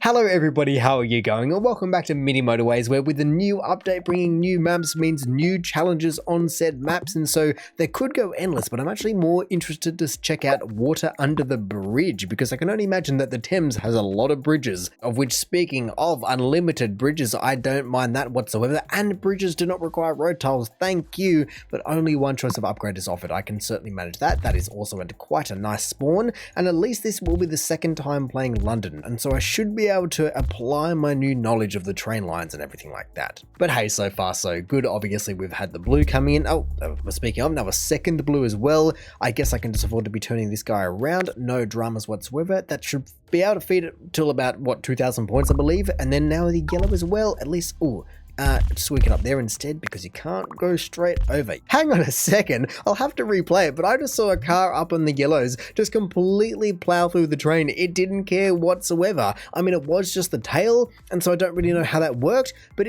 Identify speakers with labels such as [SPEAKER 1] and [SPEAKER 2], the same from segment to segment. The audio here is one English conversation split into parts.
[SPEAKER 1] Hello everybody, how are you going? And welcome back to Mini Motorways, where with the new update bringing new maps means new challenges on said maps, and so they could go endless, but I'm actually more interested to check out water under the bridge, because I can only imagine that the Thames has a lot of bridges, of which, speaking of unlimited bridges, I don't mind that whatsoever, and bridges do not require road tiles, thank you, but only one choice of upgrade is offered. I can certainly manage that. That is also quite a nice spawn, and at least this will be the second time playing London, and so I should be able to apply my new knowledge of the train lines and everything like that. But hey, so far so good. Obviously we've had the blue coming in. Speaking of, now a second blue as well. I guess I can just afford to be turning this guy around. No dramas whatsoever. That should be able to feed it till about, what, 2,000 points I believe. And then now the yellow as well, at least, just weaken up there instead because you can't go straight over. Hang on a second, I'll have to replay it, but I just saw a car up on the yellows just completely plow through the train. It didn't care whatsoever. I mean, it was just the tail, and so I don't really know how that worked, but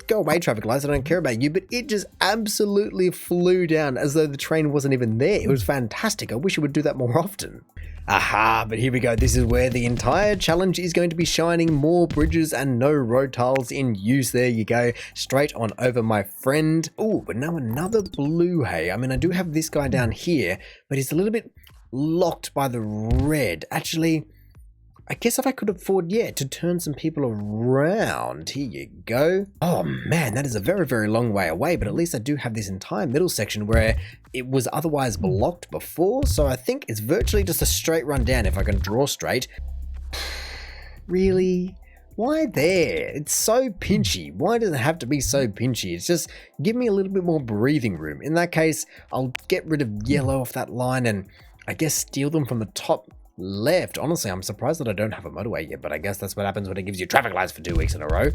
[SPEAKER 1] go away traffic lights, I don't care about you, but it just absolutely flew down as though the train wasn't even there. It was fantastic. I wish it would do that more often. Aha, but here we go. This is where the entire challenge is going to be shining. More bridges and no road tiles in use. There you go. Straight on over, my friend. Oh, but now another blue, hey. I mean, I do have this guy down here, but he's a little bit locked by the red. Actually, I guess if I could afford, to turn some people around. Here you go. Oh man, that is a very, very long way away, but at least I do have this entire middle section where it was otherwise blocked before, so I think it's virtually just a straight run down if I can draw straight. Really? Why there? It's so pinchy. Why does it have to be so pinchy? It's just, give me a little bit more breathing room. In that case, I'll get rid of yellow off that line and I guess steal them from the top left. Honestly, I'm surprised that I don't have a motorway yet, but I guess that's what happens when it gives you traffic lights for 2 weeks in a row.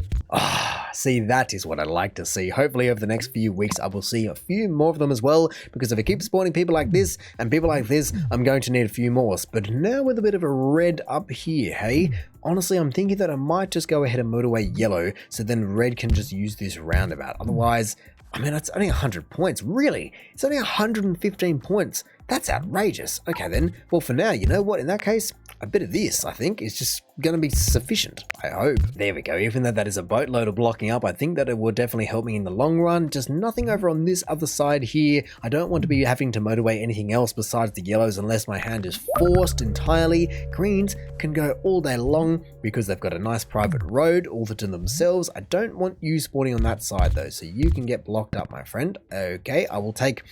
[SPEAKER 1] See, that is what I'd like to see. Hopefully over the next few weeks I will see a few more of them as well, because if I keep spawning people like this and people like this, I'm going to need a few more. But now with a bit of a red up here, hey? Honestly, I'm thinking that I might just go ahead and motorway yellow, so then red can just use this roundabout. Otherwise, I mean, it's only 100 points. Really? It's only 115 points. That's outrageous. Okay then, well for now, you know what, in that case, a bit of this, I think, is just going to be sufficient, I hope. There we go, even though that is a boatload of blocking up, I think that it will definitely help me in the long run. Just nothing over on this other side here. I don't want to be having to motorway anything else besides the yellows unless my hand is forced entirely. Greens can go all day long because they've got a nice private road all to themselves. I don't want you spawning on that side though, so you can get blocked up, my friend. Okay, I will take...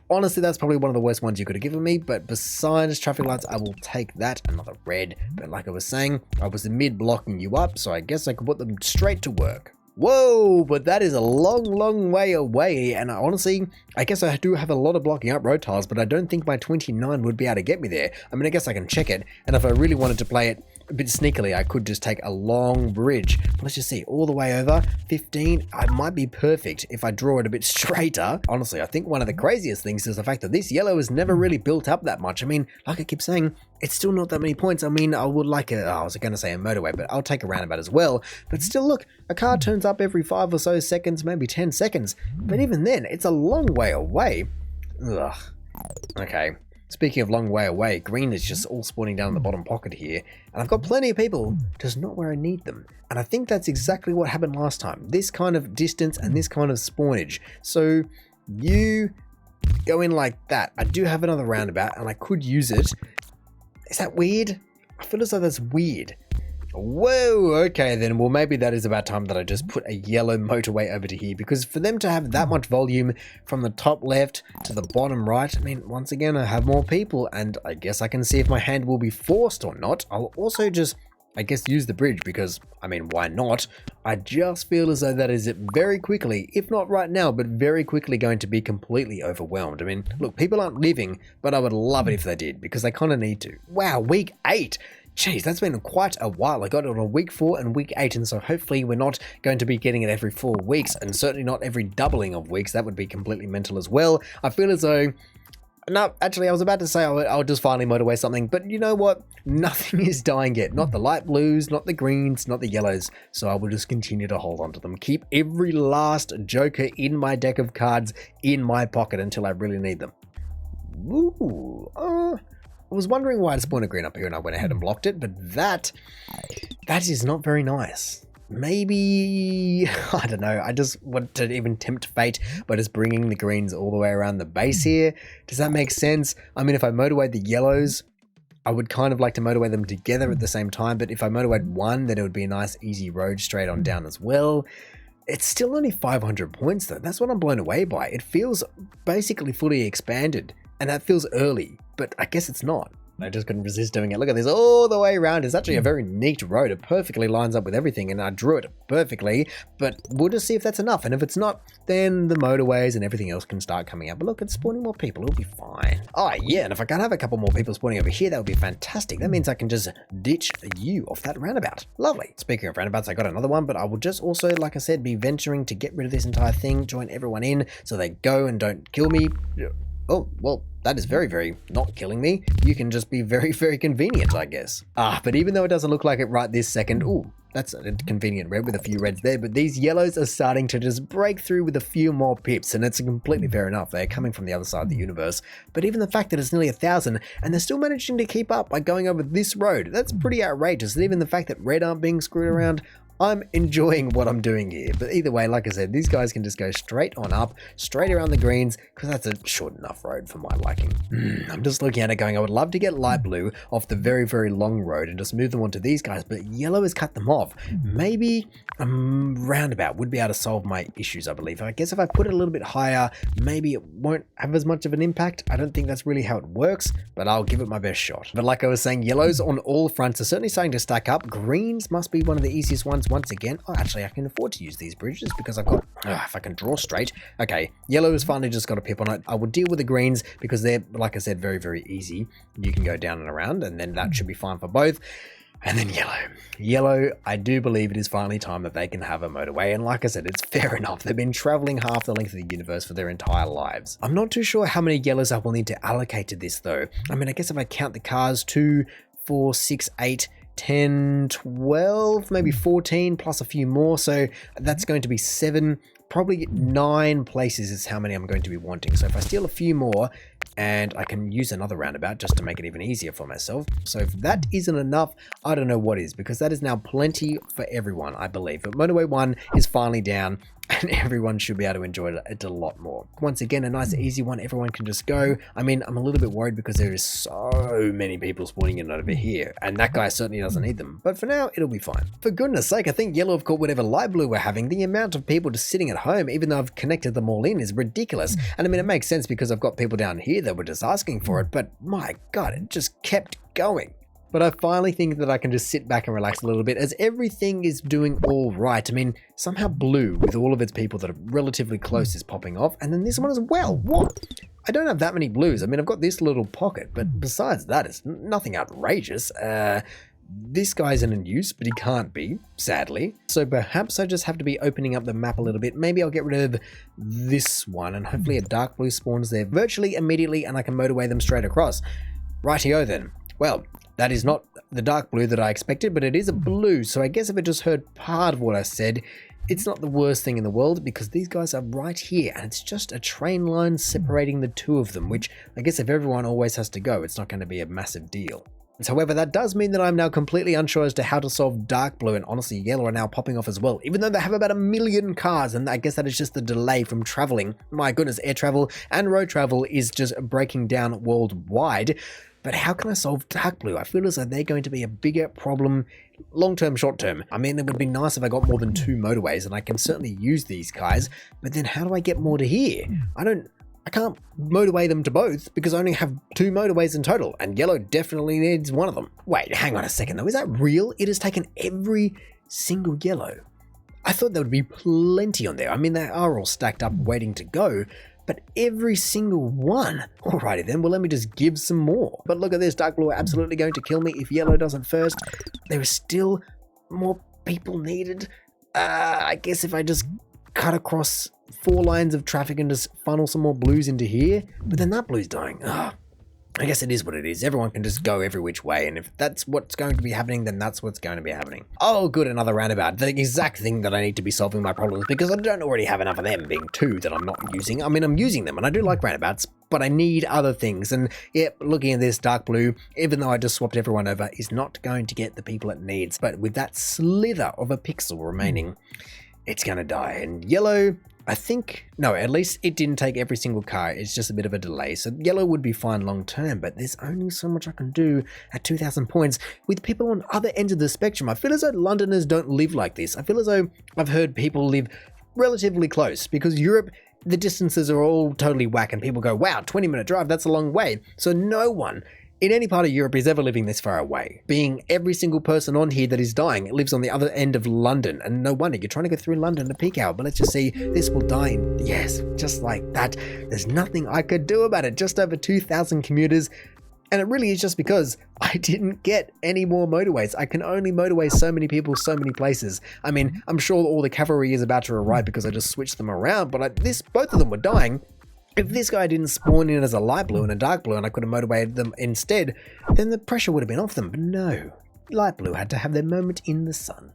[SPEAKER 1] Honestly, that's probably one of the worst ones you could have given me, but besides traffic lights, I will take that. Another red, but like I was saying, I was mid blocking you up, so I guess I could put them straight to work. Whoa, but that is a long, long way away, and honestly, I guess I do have a lot of blocking up road tiles, but I don't think my 29 would be able to get me there. I mean, I guess I can check it, and if I really wanted to play it a bit sneakily, I could just take a long bridge. Let's just see, all the way over, 15, I might be perfect if I draw it a bit straighter. Honestly, I think one of the craziest things is the fact that this yellow has never really built up that much. I mean, like I keep saying, it's still not that many points. I mean, I would like I was going to say a motorway, but I'll take a roundabout as well. But still, look, a car turns up every 5 or so seconds, maybe 10 seconds. But even then, it's a long way away. Ugh. Okay. Speaking of long way away, green is just all spawning down in the bottom pocket here. And I've got plenty of people, just not where I need them. And I think that's exactly what happened last time. This kind of distance and this kind of spawnage. So you go in like that. I do have another roundabout and I could use it. Is that weird? I feel as though that's weird. Whoa, okay then, well maybe that is about time that I just put a yellow motorway over to here, because for them to have that much volume from the top left to the bottom right, I mean, once again, I have more people, and I guess I can see if my hand will be forced or not. I'll also just, I guess, use the bridge because, I mean, why not? I just feel as though that is it very quickly, if not right now, but very quickly going to be completely overwhelmed. I mean, look, people aren't leaving, but I would love it if they did, because they kind of need to. Wow, week 8. Jeez, that's been quite a while. I got it on week 4 and week 8, and so hopefully we're not going to be getting it every 4 weeks, and certainly not every doubling of weeks. That would be completely mental as well. I feel as though... No, actually, I was about to say I'll just finally motorway something, but you know what? Nothing is dying yet. Not the light blues, not the greens, not the yellows, so I will just continue to hold on to them. Keep every last joker in my deck of cards in my pocket until I really need them. Ooh, I was wondering why it spawned a green up here and I went ahead and blocked it, but that is not very nice. Maybe, I don't know, I just want to even tempt fate by just bringing the greens all the way around the base here. Does that make sense? I mean, if I motorway the yellows, I would kind of like to motorway them together at the same time, but if I motorwayed one, then it would be a nice easy road straight on down as well. It's still only 500 points though. That's what I'm blown away by. It feels basically fully expanded, and that feels early, but I guess it's not. I just couldn't resist doing it. Look at this all the way around. It's actually a very neat road. It perfectly lines up with everything, and I drew it perfectly, but we'll just see if that's enough. And if it's not, then the motorways and everything else can start coming up. But look, it's spawning more people. It'll be fine. Oh yeah, and if I can have a couple more people spawning over here, that would be fantastic. That means I can just ditch you off that roundabout. Lovely. Speaking of roundabouts, I got another one, but I will just also, like I said, be venturing to get rid of this entire thing, join everyone in so they go and don't kill me. Oh, well, that is very, very not killing me. You can just be very, very convenient, I guess. But even though it doesn't look like it right this second, ooh, that's a convenient red with a few reds there, but these yellows are starting to just break through with a few more pips, and it's completely fair enough. They're coming from the other side of the universe. But even the fact that it's nearly 1,000, and they're still managing to keep up by going over this road, that's pretty outrageous. And even the fact that red aren't being screwed around, I'm enjoying what I'm doing here. But either way, like I said, these guys can just go straight on up, straight around the greens, because that's a short enough road for my liking. I'm just looking at it going, I would love to get light blue off the very, very long road and just move them onto these guys, but yellow has cut them off. Maybe a roundabout would be able to solve my issues, I believe. I guess if I put it a little bit higher, maybe it won't have as much of an impact. I don't think that's really how it works, but I'll give it my best shot. But like I was saying, yellows on all fronts are certainly starting to stack up. Greens must be one of the easiest ones once again. Oh, actually, I can afford to use these bridges because I've got, if I can draw straight. Okay, yellow has finally just got a pip on it. I will deal with the greens because they're, like I said, very, very easy. You can go down and around, and then that should be fine for both. And then yellow. Yellow, I do believe it is finally time that they can have a motorway. And like I said, it's fair enough. They've been traveling half the length of the universe for their entire lives. I'm not too sure how many yellows I will need to allocate to this though. I mean, I guess if I count the cars, 2, 4, 6, 8, 10, 12, maybe 14 plus a few more. So that's going to be 7, probably 9 places is how many I'm going to be wanting. So if I steal a few more, and I can use another roundabout just to make it even easier for myself. So if that isn't enough, I don't know what is, because that is now plenty for everyone, I believe. But motorway 1 is finally down, and everyone should be able to enjoy it a lot more. Once again, a nice easy one. Everyone can just go. I mean, I'm a little bit worried because there is so many people spawning in over here, and that guy certainly doesn't need them. But for now, it'll be fine. For goodness sake, I think yellow have caught whatever light blue we're having. The amount of people just sitting at home, even though I've connected them all in, is ridiculous. And I mean, it makes sense because I've got people down here that were just asking for it, but my God, it just kept going. But I finally think that I can just sit back and relax a little bit as everything is doing all right. I mean, somehow blue with all of its people that are relatively close is popping off, and then this one as well. What? I don't have that many blues. I mean, I've got this little pocket, but besides that, it's nothing outrageous. This guy's in use, but he can't be, sadly. So perhaps I just have to be opening up the map a little bit. Maybe I'll get rid of this one, and hopefully a dark blue spawns there virtually immediately, and I can motorway them straight across. Rightio then. Well, that is not the dark blue that I expected, but it is a blue, so I guess if it just heard part of what I said, it's not the worst thing in the world because these guys are right here, and it's just a train line separating the two of them, which I guess if everyone always has to go, it's not going to be a massive deal. However, that does mean that I'm now completely unsure as to how to solve dark blue, and honestly yellow are now popping off as well, even though they have about 1 million cars, and I guess that is just the delay from traveling. My goodness, air travel and road travel is just breaking down worldwide. But how can I solve dark blue? I feel as though they're going to be a bigger problem long-term, short-term. I mean, it would be nice if I got more than 2 motorways, and I can certainly use these guys, but then how do I get more to here? I can't motorway them to both because I only have 2 motorways in total, and yellow definitely needs one of them. Wait, hang on a second though, is that real? It has taken every single yellow. I thought there would be plenty on there. I mean, they are all stacked up waiting to go, but every single one. Alrighty then, well let me just give some more. But look at this, dark blue are absolutely going to kill me if yellow doesn't first. There is still more people needed. I guess if I just cut across 4 lines of traffic and just funnel some more blues into here, but then that blue's dying. I guess it is what it is. Everyone can just go every which way, and if that's what's going to be happening, then that's what's going to be happening. Oh, good, another roundabout. The exact thing that I need to be solving my problems, because I don't already have enough of them, being two that I'm not using. I mean, I'm using them, and I do like roundabouts, but I need other things. And yep, looking at this, dark blue, even though I just swapped everyone over, is not going to get the people it needs. But with that slither of a pixel remaining, it's going to die. And yellow, I think, no, at least it didn't take every single car. It's just a bit of a delay. So yellow would be fine long term, but there's only so much I can do at 2,000 points with people on other ends of the spectrum. I feel as though Londoners don't live like this. I feel as though I've heard people live relatively close, because Europe, the distances are all totally whack and people go, wow, 20-minute drive, that's a long way. So no one in any part of Europe is ever living this far away. Being every single person on here that is dying lives on the other end of London, and no wonder you're trying to go through London at peak hour. But let's just see, this will die in, yes, just like that. There's nothing I could do about it. Just over 2,000 commuters, and it really is just because I didn't get any more motorways. I can only motorway so many people, so many places. I mean, I'm sure all the cavalry is about to arrive because I just switched them around, but both of them were dying. If this guy didn't spawn in as a light blue and a dark blue and I could have motivated them instead, then the pressure would have been off them. But no, light blue had to have their moment in the sun.